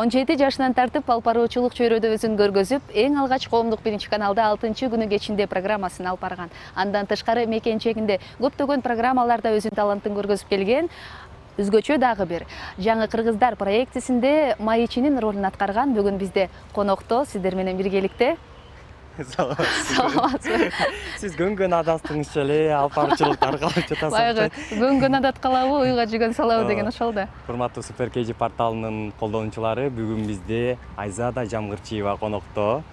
17 жашынан тартып алып баруучулук чөйрөдө өзүн көргөзүп, эң алгач коомдук биринчи каналда 6-күнү кечинде программасын алып барган. Андан тышкары мекенчегинде көптөгөн программаларда өзүнүн талантын көргөзүп келген. Өзгөчө дагы бир жаңы кыргыздар проектисинде маечинин ролун аткарган. Бүгүн бизде конокто, сиздер менен биргеликте. Саламатсызбы. Сиз көнгөн адастыңызча эле алып баруучулуктарды калып жатасыз. Баягы көнгөн адат калабы, уйга жүргөн салабы деген ошол да. Урматтуу Супер KG порталынын колдонуучулары, бүгүн бизде Айзада Жамгырчиева конокто.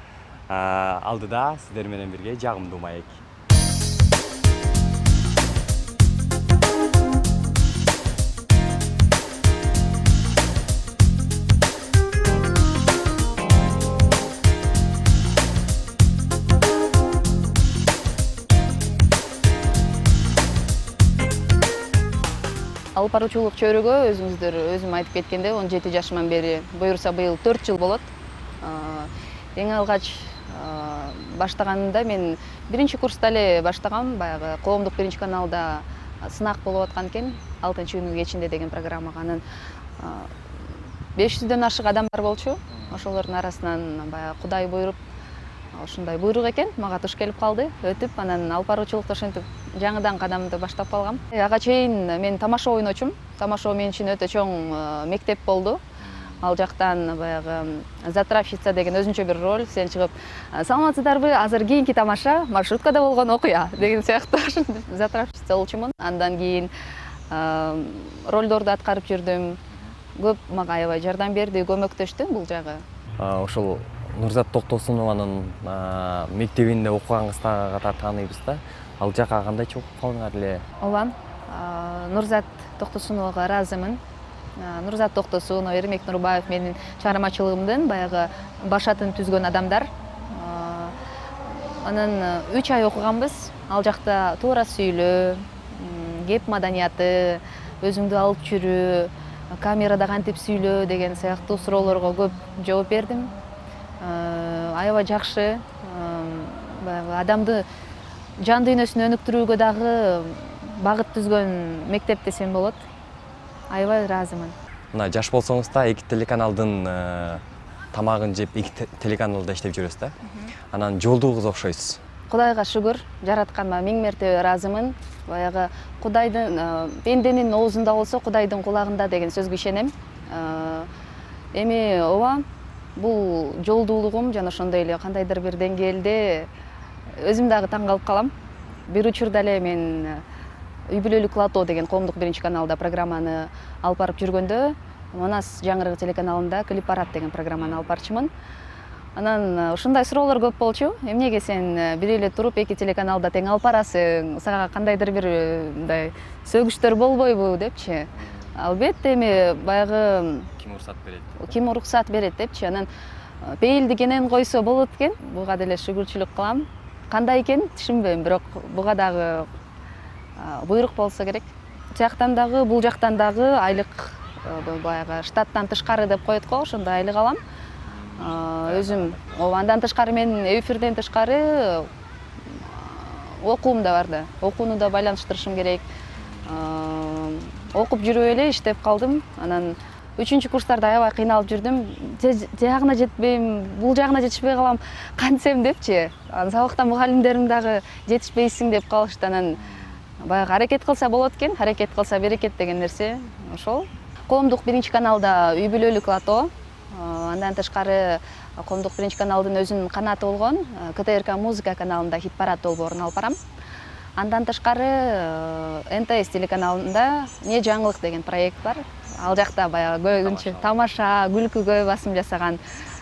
Алдыда сиздер менен бирге жагымдуу маек. Алып баруучулук чөйрөгө өзүм айтып кеткенде 17 жашыман бери, буюрса быйыл 4 жыл болот. Эң алгач баштаганымда мен биринчи курста эле баштагам, баягы коомдук биринчи каналда сынак болуп аткан экен, 6-күнү кечинде деген программага. Анан 500дөн ашык адамдар болчу. Ошолордун арасынан баягы Кудай буйруп, ушундай буйрук экен, мага туш келип калды, өтүп, анан алып баруучулукта ошентип жаңыдан кадамды баштап калгам. Ага чейин мен тамашо ойночумун. Тамашо мен үчүн өтө чоң мектеп болду. Ал жактан баягы затравщица деген өзүнчө бир роль, сен чыгып, саламатсыздарбы, азыр кийинки тамаша маршруткада болгон окуя деген сыяктуу затравщица болчумун. Андан кийин ролдорду аткарып жүрдүм. Көп мага аябай жардам берди, көмөктөштү бул жагы. Ошол Нурзат Токтосунованын мектебинде окуган кыздарды катары тааныйбыз да. Ал жака кандай чогуу калдыңар эле? Ооба. Нурзат Токтосуновага ыраазымын. Нурзат Токтосунов, Эрмек Нурбаев менин чыгармачылыгымдын баягы башатын түзгөн адамдар. Анан 3 ай окуганбыз. Ал жакта туура сүйлөө, кеп маданияты, өзүңдү алып жүрүү, камерада кантип сүйлөө деген сыяктуу суроолорго көп жооп бердим. Аябай жакшы, баягы адамды жан дүйнөсүн өнүктүрүүгө дагы багыт түзгөн мектеп десем болот. Аябай ыраазымын. Мына жаш болсоңуз да эки телеканалдын тамагын жеп, эки телеканалда иштеп жүрөсүз да. Анан жолдугуңуз окшойсуз. Кудайга шүгүр, жаратканга миң мерте ыраазымын. Баягы Кудайдын пенденин оозунда болсо, Кудайдын кулагында деген сөзгө ишенем. Эми ооба, бул жолдуулугум жана ошондой эле кандайдыр бир деңгээлде өзүм дагы таң калып калам. Бир учурда эле мен Үй бүлөлүк лото деген коомдук биринчи каналда программаны алып барып жүргөндө, Манас жаңырыгы телеканалында Клип Парад деген программаны алып барчумун. Анан ушундай суроолор көп болчу. Эмнеге сен бир эле туруп эки телеканалда тең алып барасың? Сага кандайдыр бир мындай сөгүштөр болбойбу депчи. Албетте эми баягы ким уруксат берет депчи. Анан пейилди кенен койсо болот экен. Буга деле шүгүрчүлүк кылам. Кандай экен түшүнбөйм, бирок буга дагы буйрук болсо керек. Тияктан дагы, бул жактан дагы айлык баягы штаттан тышкары деп коет го, ошондой айлык алам. Өзүм андан тышкары мен эфирден тышкары окуум да бар да. Окууну да байланыштырышым керек. Окуп жүрүп эле иштеп калдым. Анан 3-чү курстарда аябай кыйналып жүрдүм. Жагына жетпейм, бул жагына жетишпей калам, кантсем депчи. Сабактан мугалимдерим дагы жетишпейсиң деп калышты. Анан баягы аракет кылса болот экен, аракет кылса берекет деген нерсе ошол. Коомдук биринчи каналда Үй бүлөлүк лото, андан тышкары коомдук биринчи каналдын өзүнүн канаты болгон КТРК музыка каналында Хит парад долбоорун алып барам. Андан тышкары НТС телеканалында Не жаңылык деген проект бар. Ал жакта баягы көбүнчө тамаша, күлкүгө басым жасаган.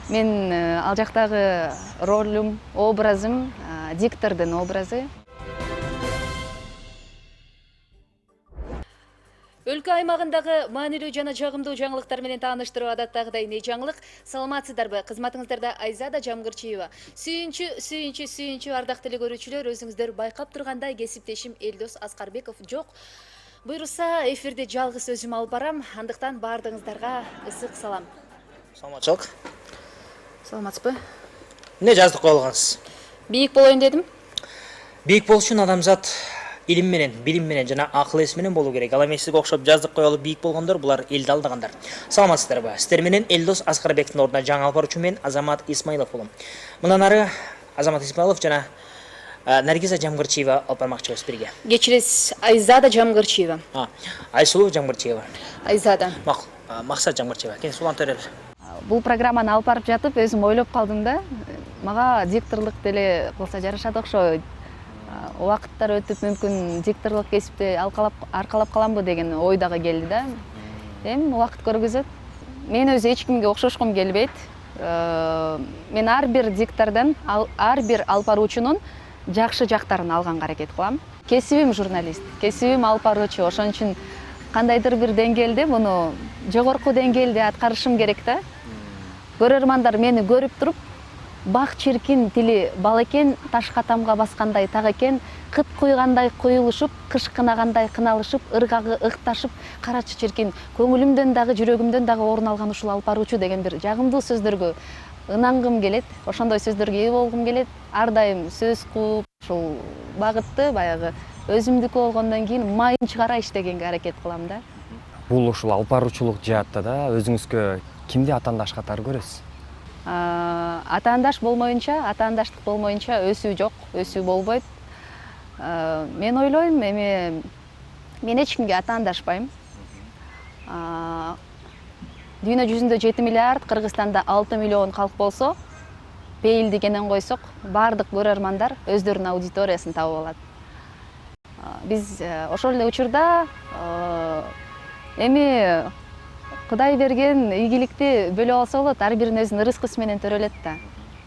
Мен ал жактагы ролум, образым диктордун образы. Өлкө аймагындагы маанилүү жана жагымдуу жаңылыктар менен тааныштыруу адаттагыдай Не жаңылык. Саламатсыздарбы? Кызматыңыздарда Айзада Жамгырчиева. Сүйүнчү ардактуу көрүүчүлөр, өзүңүздөр байкап тургандай кесиптешим Элдос Аскарбеков жок. Буйруса эфирде жалгыз өзүм алып барам, андыктан баардыгыңыздарга ысык салам. Саламатчылык. Саламатсызбы? Эмне жаздык коюлгансыз? Бийик болоюн дедим. Бийик болуш үчүн адамзат илим менен, билим менен жана акыл эс менен болуу керек. Ал эми сизге окшоп жаздык коелу бийик болгондор булар элди алдагандар. Саламатсыздарбы? Сиздер менен Элдос Аскарбектин ордуна жаңы алпар мен Азамат Исмаилов болом. Мындан ары Азамат Исмаилов жана Наргиза Жамгырчиева алып бармакчыбыз бирге. Кечиресиз, Айзада Жамгырчиева. Айсулуу Жамгырчиева. Айзада. Макул. Максат Жамгырчиева. Кene сулан төрөр. Бул программаны алып барып жатып өзүм ойлоп калдым да. Мага дикторлук деле кылса жарашат окшойт. Убакыттар өтүп мүмкүн дикторлук кесипти аркалап каламбы деген ой дагы келди да. Эми убакыт көргөзөт. Мен өзү эч кимге окшошкум келбейт. Мен ар бир диктордон, ар бир алып баруучунун жакшы жактарын алганга аракет кылам. Кесибим журналист, кесибим алып баруучу. Ошон үчүн кандайдыр бир деңгээлде муну жогорку деңгээлде аткарышым керек да. Көрөрмандар мени көрүп туруп, бак чиркин тили бал экен, ташка тамга баскандай так экен, кыт куйгандай куюлушуп, кыш кынагандай кыналышып, ыргагы ыкташып, карачы чиркин көңүлүмдөн дагы жүрөгүмдөн дагы орун алган ушул алып баруучу деген бир жагымдуу сөздөргө ынангым келет. Ошондой сөздөргө ээ болгум келет. Ар дайым сөз кууп, ушул багытты баягы өзүмдүкү болгондон кийин майын чыгара иштегенге аракет кылам да. Бул ушул алып баруучулук жаатта да өзүңүзгө кимди атаандаш катары көрөсүз? Атаандаш атаандаштык болмоюнча өсүү жок, өсүү болбойт. Мен ойлойм, эми мен эч кимге атаандашпайм. Дүйнө жүзүндө 7 миллиард, Кыргызстанда 6 миллион калк болсо, пейил дегенен койсок, бардык көрөрмандар өздөрүнүн аудиториясын табып алат. Биз ошол эле учурда эми Кудай берген ийгиликти бөлө алса болот, ар биринин өзүнүн ырыскысы менен төрөлөт да.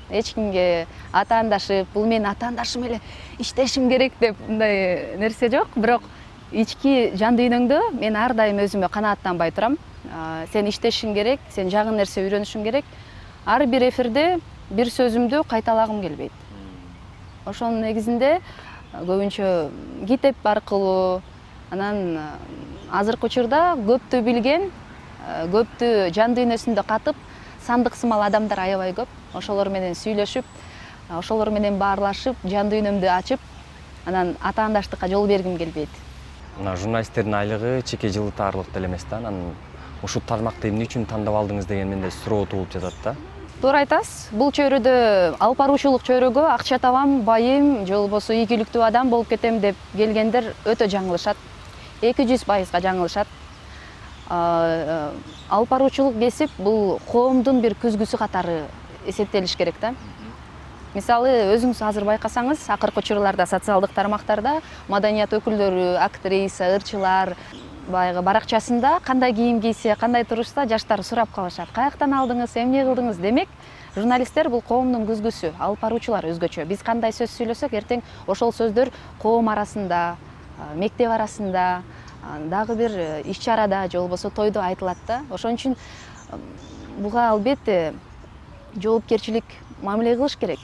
Эч кимге атаандашып, бул менин атаандашым эле иштешим керек деп мындай нерсе жок, бирок ички жан дүйнөңдө мен ар дайым өзүмө канааттанбай турам. Сен иштешиң керек, сен жагын нерсе үйрөнүшүң керек. Ар бир эфирде бир сөзүмдү кайталагым келбейт. Ошонун негизинде көбүнчө китеп аркылуу, анан азыркы учурда көптү билген, көптү жан дүйнөсүндө катып, сандык сымал адамдар аябай көп. Ошолор менен сүйлөшүп, ошолор менен баарлашып, жан дүйнөмдү ачып, анан атаандаштыкка жол бергим келбейт. Мына журналисттердин айлыгы чеке жылытаарлык деле эмес да. Анан ушул тармакты эмне үчүн тандап алдыңыз деген менде суроо туулуп жатат да. Туура айтасыз. Бул чөйрөдө алып баруучулук чөйрөгө акча табам, байым, же болбосо ийгиликтүү адам болуп кетем деп келгендер өтө жаңылышат. 200% жаңылышат. Алып баруучулук кесип бул коомдун бир күзгүсү катары эсептелиш керек да. Мисалы, өзүңүз азыр байкасаңыз, акыркы учурларда социалдык тармактарда маданият өкүлдөрү, актриса, ырчылар баягы баракчасында кандай кийим кийсе, кандай турушса жаштар сурап калышат. Каяктан алдыңыз, эмне кылдыңыз? Демек, журналисттер бул коомдун күзгүсү, алып баруучулар өзгөчө. Биз кандай сөз сүйлөсөк, эртең ошол сөздөр коом арасында, мектеп арасында, дагы бир иш-чарада же болбосо тойдо айтылат да. Ошон үчүн буга албетте жоопкерчилик мамиле кылыш керек.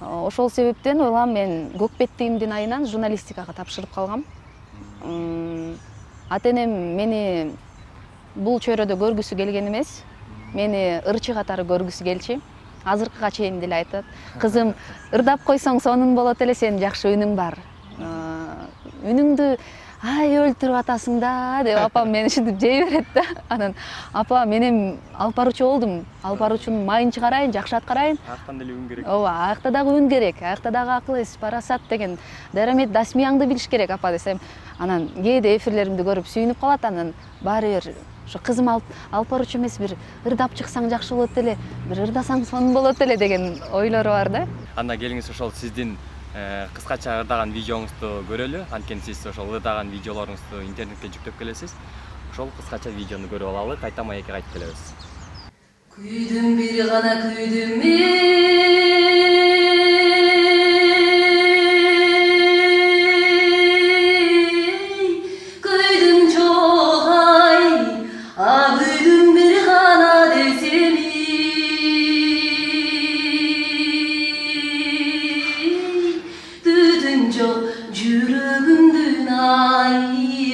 Ошол себептен ойлам мен көкпеттигимдин айынан журналистикага тапшырып калгам. Ата-энем мени бул чөйрөдө көргүсү келген эмес. Мени ырчы катары көргүсү келчү. Азыркыга чейин деле айтат. Кызым, ырдап койсоң сонун болот эле, сен жакшы үнүң бар. Үнүңдү өлтүрүп атасың да деп апам мени ушинтип жей берет да. Анан апа, мен алып баруучу болдум. Алып баруучунун майын чыгарайын, жакшы аткарайын. Аяктан деле үн керек. Ооба, аякта дагы үн керек. Аякта дагы акыл эс, парасат деген дарамет дасмияңды билиш керек апа десем. Анан кээде эфирлеримди көрүп сүйүнүп калат. Анан баары бир ушу кызым алып баруучу эмес, бир ырдап чыксаң жакшы болот эле, бир ырдасаң сонун болот эле деген ойлору бар да. Анда келиңиз ошол сиздин кыскача ырдаган видеоңузду көрөлү. Анткени сиз ошол ырдаган видеолоруңузду интернетке жүктөп келесиз. Ошол кыскача видеону көрүп алалы, кайта маекке кайтып келебиз. Күйдүм бир гана күйдүм күйдүм чогай, күйдүм бир гана десем түтүн жок жүрөгүмдүн ай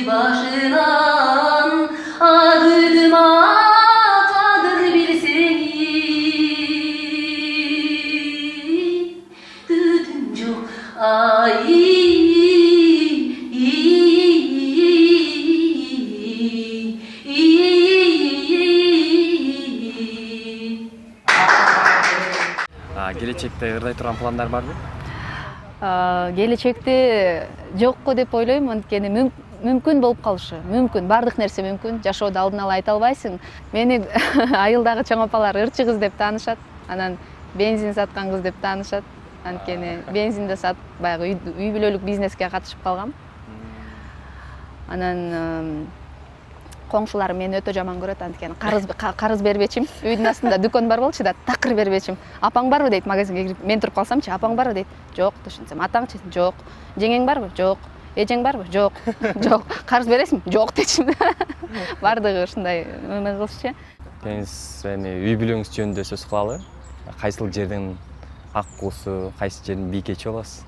башынан, күйдүм кадыр билсең келечекте ырдай турган пландар барбы? Келечекте жокко деп ойлойм, анткени мүмкүн болуп калышы мүмкүн, баардык нерсе мүмкүн, жашоодо алдын ала айта албайсың. Мени айылдагы чоң апалар ырчы кыз деп таанышат, анан бензин саткан кыз деп таанышат, анткени бензинди сатып баягы үй бүлөлүк бизнеске катышып калгам. Анан коңшуларым мени өтө жаман көрөт, анткени карыз бербечим. Үйдүн астында дүкөн бар болчу да, такыр бербечим. Апаң барбы дейт, магазинге кирип мен туруп калсамчы, апаң барбы дейт. Жок дешинсем, атаңчы, жок. Жеңең барбы? Жок. Эжең барбы? Жок. Жок. Карыз бересиңби? Жок дечим. Бардыгы ушундай эме кылышчу. Кеңиз эми үй бүлөңүз жөнүндө сөз кылалы. Кайсыл жердин аккуусу, кайсы жердин бийкечи болосуз?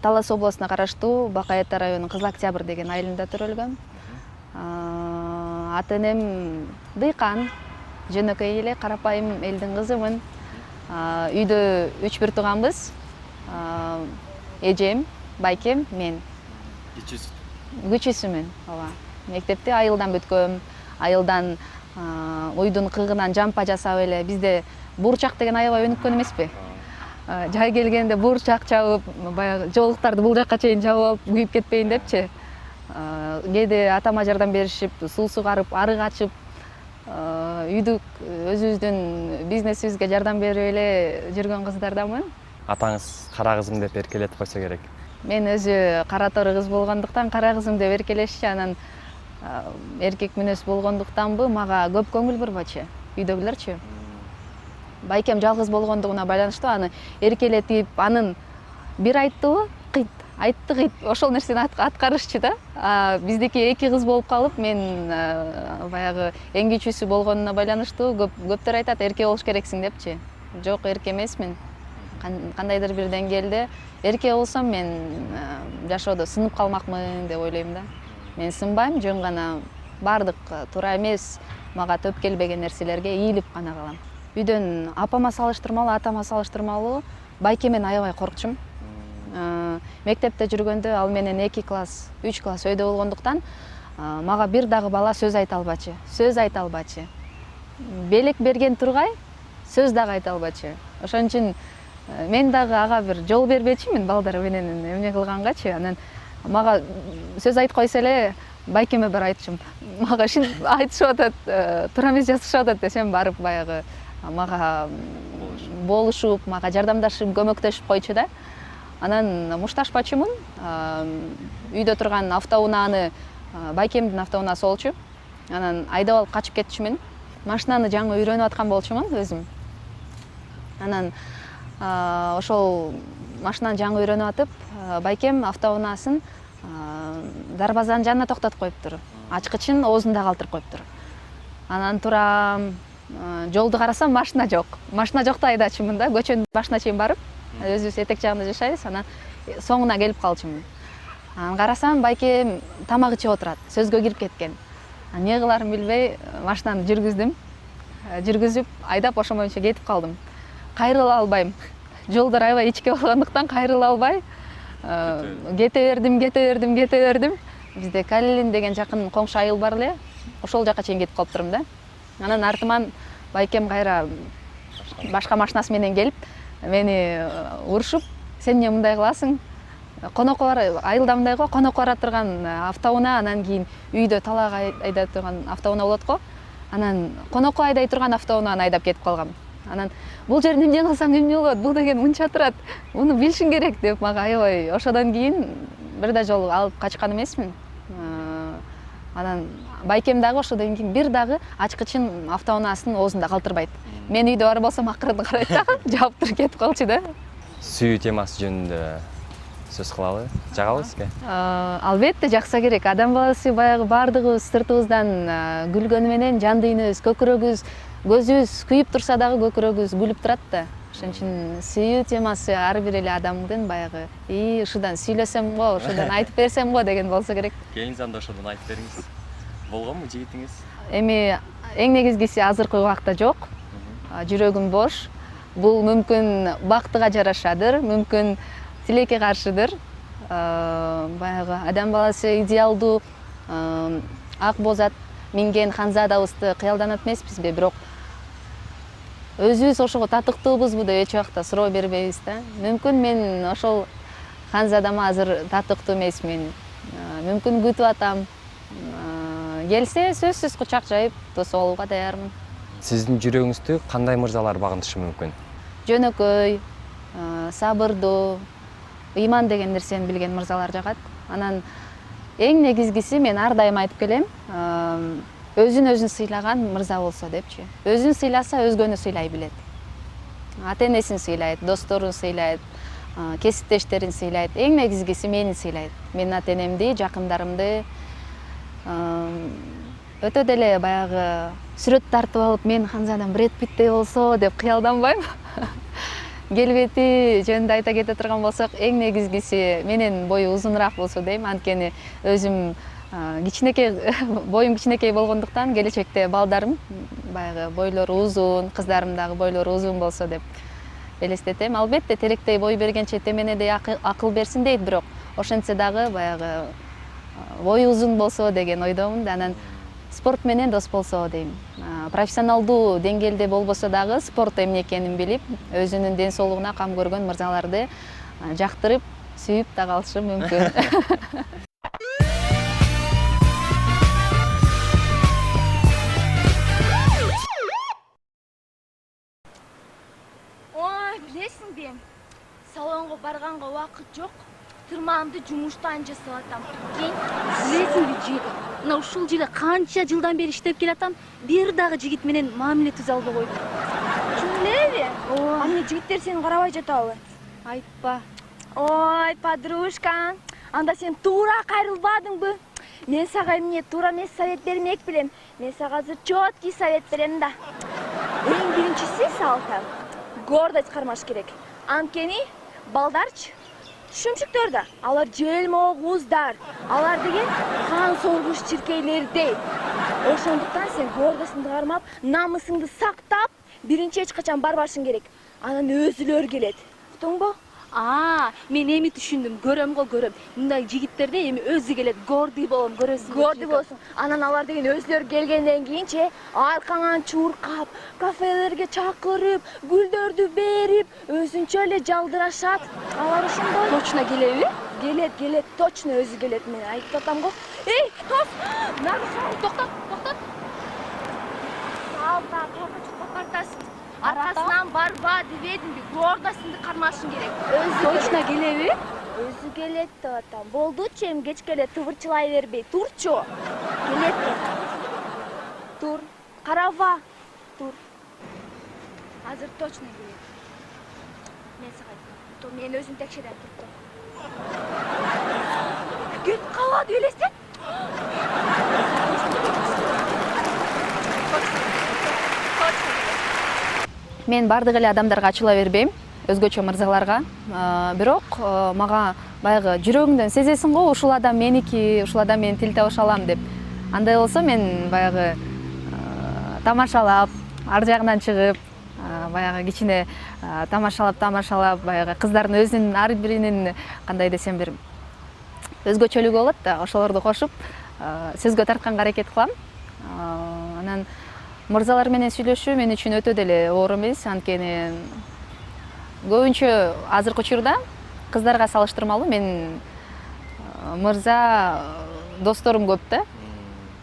Талас областына караштуу Бакай Ата районунун Кызыл Октябрь деген айылында төрөлгөм. Ата энем дыйкан, жөнөкөй эле карапайым элдин кызымын. Үйдө 3 тууганбыз. Эжем, байкем, мен. Кичүүсүмүн, ооба. Мектепти айылдан бүткөм. Айылдан уйдун кыгынан жампа жасап эле, бизде буурчак деген аябай өнүккөн эмеспи? Жай келгенде буурчак чабып, баягы жоолуктарды бул жакка чейин жабып алып, күйүп кетпейин депчи. Кээде атама жардам беришип, суу сугарып, арык ачып, үйдү өзүбүздүн бизнесибизге жардам берип эле жүргөн кыздардамын. Атаңыз кара кызым деп эркелетип койсо керек. Мен өзү кара торы кыз болгондуктан кара кызым деп эркелешчи, анан эркек мүнөз болгондуктанбы мага көп көңүл бурбачу, үйдөгүлөрчү. Байкем жалгыз болгондугуна байланыштуу аны эркелетип, анын бир айттыбы, кыйт, айтты кыйт, ошол нерсени аткарышчу да. Биздики 2 кыз болуп калып, мен баягы эң кичүүсү болгонуна байланыштуу көптөр айтат, эрке болуш керексиң депчи. Жок, эрке эмесмин. Кандайдыр бир деңгээлде эрке болсом мен жашоодо сынып калмакмын деп ойлойм да. Мен сынбайм, жөн гана баардык туура эмес, мага төп келбеген нерселерге ийилип гана калам. Үйдөн апама салыштырмалуу, атама салыштырмалуу байкемден аябай коркчумун. Мектепте жүргөндө ал менен 2 класс, 3 класс өйдө болгондуктан мага бир дагы бала сөз айта албачу. Белек берген тургай, сөз дагы айта албачу. Ошон үчүн мен дагы ага бир жол бербечимин балдар менен эмне кылгангачы. Анан мага сөз айтып койсо эле байкеме бир айтчумун. Мага шын айтышып атат, туура эмес жазышып атат десем, барып баягы мага болушуп, мага жардамдашып, көмөктөшүп койчу да. Анан мушташпачумун. Үйдө турган автоунааны байкемдин автоунаасы болчу. Анан айдап алып качып кетчүмүн. Машинаны жаңы үйрөнүп аткан болчумун өзүм. Анан ошол машинаны жаңы үйрөнүп атып, байкем автоунаасын дарбазанын жанына токтотуп коюптур. Ачкычын оозунда калтырып коюптур. Анан турам, жолду карасам машина жок. Машина жокто айдачумун да, көчөнүн башына чейин барып, өзүбүз этек жагында жашайбыз, анан соңуна келип калчумун. Анан карасам байкем тамак ичип отурат, сөзгө кирип кеткен. Эмне кыларымды билбей машинаны жүргүзүп, айдап ошо боюнча кетип калдым. Кайрыла албайм. Жолдор аябай ичке болгондуктан кайрыла албай кете бердим. Бизде Калилин деген жакын коңшу айыл бар эле, ошол жака чейин кетип калыптырмын да. Анан артыман байкем кайра башка машинасы менен келип, мени урушуп, сен эмне мындай кыласың? Конокко бар, айылда мындай го, конокко бара турган автоунаа, анан кийин үйдө талак айдай турган автоунаа болот го. Анан конокко айдай турган автоунааны айдап кетип калгам. Анан бул жерде эмне кылсаң эмне болот? Бул деген мынча турат. Муну билишиң керек деп мага аябай. Ошодон кийин бир да жолу алып качкан эмесмин. Анан байкем дагы ошодон кийин бир дагы ачкычын автоунаасын оозунда калтырбайт. Мен үйдө бар болсом акырын карайт да, жаап туруп кетип калчу да. Сүйүү темасы жөнүндө сөз кылалы. Жагабы сизге? Албетте жакса керек. Адам баласы баягы баардыгыбыз сыртыбыздан күлгөнү менен жан дүйнөбүз, көкүрөгүбүз, көзүбүз күйүп турса дагы көкүрөгүбүз күлүп турат да. Ошон үчүн сүйүү темасы ар бир эле адамдын баягы ушудан сүйлөсөм го, ушудан айтып берсем го деген болсо керек. Келиңиз анда ошодон айтып бериңиз. Болгонбу жигитиңиз? Эми эң негизгиси азыркы убакта жок. Жүрөгүм бош. Бул мүмкүн бактыга жарашадыр, мүмкүн тилекке каршыдыр. Баягы адам баласы идеалдуу ак боз ат минген ханзадабызды кыялданат эмеспизби, бирок өзүбүз ошого татыктуубузбу деп эч убакта суроо бербейбиз да. Мүмкүн мен ошол Ханзадама азыр татыктуу эмесмин. Мүмкүн күтүп атам. Келсе сөзсүз кучак жайып тосуп алууга даярмын. Сиздин жүрөгүңүздү кандай мырзалар багынтышы мүмкүн? Жөнөкөй, сабырдуу, ыйман деген нерсени билген мырзалар жагат. Анан эң негизгиси мен ар дайым айтып келем, өзүн сыйлаган мырза болсо депчи. Өзүн сыйласа өзгөнү сыйлай билет. Ата энесин сыйлайт, досторун сыйлайт, кесиптештерин сыйлайт. Эң негизгиси мени сыйлайт. Менин ата энемди, жакындарымды өтө деле баягы сүрөт тартып алып, мен Ханзадам Бред Питтей болсо деп кыялданбайм. Келбети жөнүндө айта кете турган болсок, эң негизгиси менен бою узунураак болсо дейм. Анткени өзүм кичинекей, боюм кичинекей болгондуктан келечекте балдарым баягы бойлору узун, кыздарым дагы бойлору узун болсо деп элестетем. Албетте теректей бой бергенче теменедей акыл берсин дейт, бирок ошентсе дагы баягы бою узун болсо деген ойдомун. Анан спорт менен дос болсо дейм. Профессионалдуу деңгээлде болбосо дагы спорт эмне экенин билип, өзүнүн ден соолугуна кам көргөн мырзаларды жактырып, сүйүп да калышы мүмкүн. Ой, билесиңби, салонго барганга убакыт жок. Тырмаамды жумуштан жасап атам. Билесиңби, жигит, мына ушул жерде канча жылдан бери иштеп келатам, бир дагы жигит менен мамиле түзө албай койдум. Чын элеби? А эмне жигиттер сени карабай жатабы? Айтпа. Ой, подружка, анда сен туура кайрылбадыңбы? Мен сага эмне туура эмес совет бермек билем. Мен сага азыр чёткий совет берем да. Эң биринчиси салта. Гордость кармаш керек. Анткени балдарчы шүмшүктөр да, алар желмо куздар. Алар деген кан соргуч чиркейлердей. Ошондуктан сен гордостуңду кармап, намысыңды сактап, биринчи эч качан барбашың керек. Анан өзүлөр келет. Уктуңбу? Мен эми түшүндүм, көрөм го көрөм. Мындай жигиттерде эми өзү келет, гордый болом, көрөсүң. Гордый болсун. Анан алар деген өзүлөр келгенден кийинче аркаңан чуркап, кафелерге чакырып, гүлдөрдү берип, өзүнчө эле жалдырашат. Алар ошондой. Точно келеби? Келет, точно өзү келет, мен айтып атам го. Эй, тос! Нарушал, Токтот. Салта, чукпап бартасың. Аркасынан барба дебедимби, гордостуңду кармашың керек. Точно келеби? Өзү келет деп атам. Болдучу, эми кечке эле тыбырчылай бербей, турчу. Келет деп. Тур, караба. Тур. Азыр точно келет. Мен сага айттым. Мен өзүм текшерем, туруп. Кет калады элестет. Мен бардык эле адамдарга ачыла бербейм, өзгөчө мырзаларга. Бирок мага баягы жүрөгүңдөн сезесиң го, ушул адам меники, ушул адам менен тил табыша алам деп. Андай болсо мен баягы тамашалап, ар жагынан чыгып, баягы кичине тамашалап, баягы кыздардын өзүнүн ар биринин кандай десем бир өзгөчөлүгү болот да, ошолорду кошуп сөзгө тартканга аракет кылам. Анан мырзалар менен сүйлөшүү мен үчүн өтө деле оор эмес, анткени көбүнчө азыркы учурда кыздарга салыштырмалуу мен мырза досторум көп да.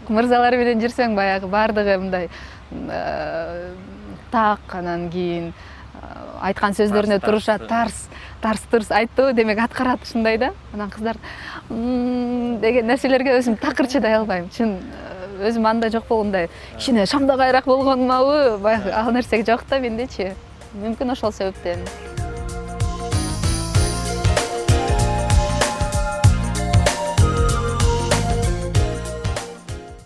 Мырзалар менен жүрсөң баягы бардыгы мындай так, анан кийин айткан сөздөрүнө турушат, тарс айтты, демек аткарат ушундай да. Анан кыздар деген нерселерге өзүм такыр чыдай албайм. Чын өзүм анда жок болгондой, кичине шамда кайрак болгонмабы, баягы ал нерсе жок да мендечи. Мүмкүн ошол себептен.